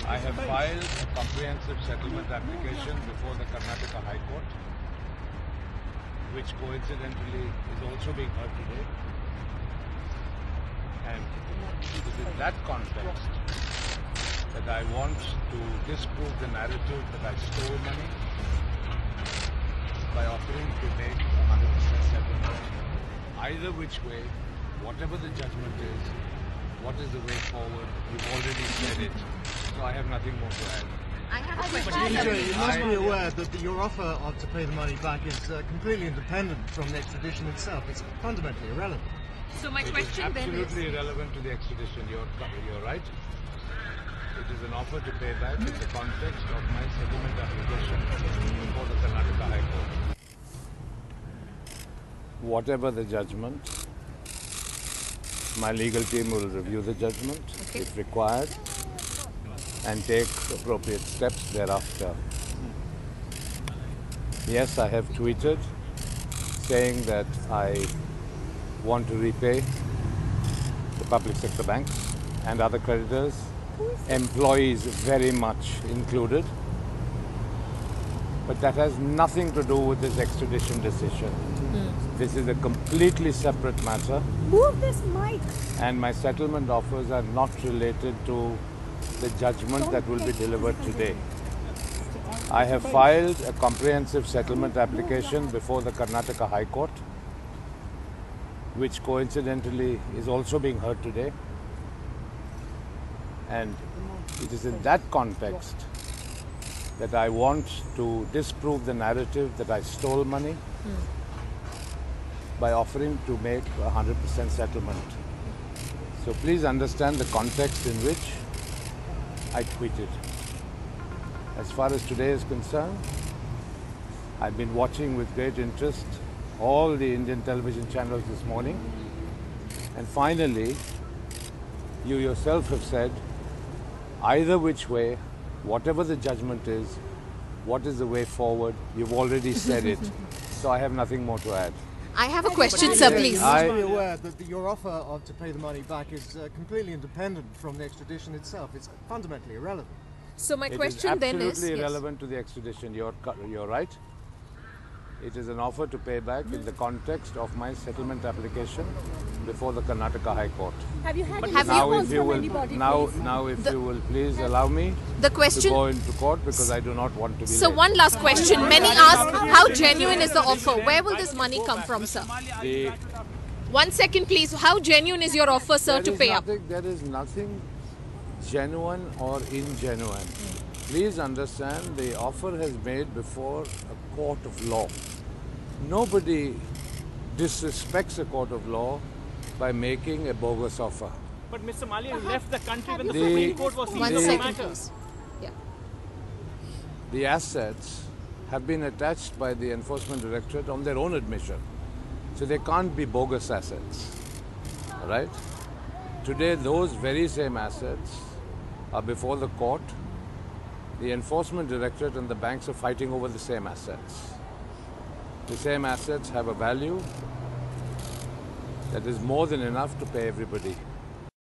I have filed a comprehensive settlement application before the Karnataka High Court, which coincidentally is also being heard today. And it is in that context that I want to disprove the narrative that I stole money by offering to make 100% settlement. Either which way, whatever the judgment is, what is the way forward, you've already said it, so I have nothing more to add. I have a question. Vijay, you must be aware that your offer to pay the money back is completely independent from the extradition itself. It's fundamentally irrelevant. So my question then is... absolutely irrelevant to the extradition. You're right. It is an offer to pay back in the context of my settlement application before the Karnataka High Court. Whatever the judgment, my legal team will review the judgment if required and take appropriate steps thereafter. Yes, I have tweeted saying that I want to repay the public sector banks and other creditors, employees very much included. But that has nothing to do with this extradition decision. This is a completely separate matter. Move this mic. And my settlement offers are not related to the judgment that will be delivered today. I have filed a comprehensive settlement application before the Karnataka High Court, which coincidentally is also being heard today. And it is in that context that I want to disprove the narrative that I stole money by offering to make 100% settlement. So please understand the context in which I tweeted. As far as today is concerned, I've been watching with great interest all the Indian television channels this morning. And finally, you yourself have said, either which way, whatever the judgment is, what is the way forward, you've already said it. So I have nothing more to add. I have a question, sir, please. You must be aware that your offer to pay the money back is completely independent from the extradition itself. It's fundamentally irrelevant. So my question then is... It is absolutely irrelevant to the extradition. You're right. It is an offer to pay back in the context of my settlement application before the Karnataka High Court. Have you had any calls from anybody? Now, if you will please allow me to go into court, because I do not want to be So late. one last question. Many ask, how genuine is the offer? Where will this money come from, sir? 1 second, please. How genuine is your offer, sir, to pay up? There is nothing genuine or ingenuine. Please understand, the offer has made before a court of law. Nobody disrespects a court of law by making a bogus offer. But Mr. Mallya, you left the country when the Supreme Court was seeing the matter. please. Yeah. The assets have been attached by the Enforcement Directorate on their own admission. So they can't be bogus assets. All right? Today, those very same assets are before the court. The Enforcement Directorate and the banks are fighting over the same assets. The same assets have a value that is more than enough to pay everybody.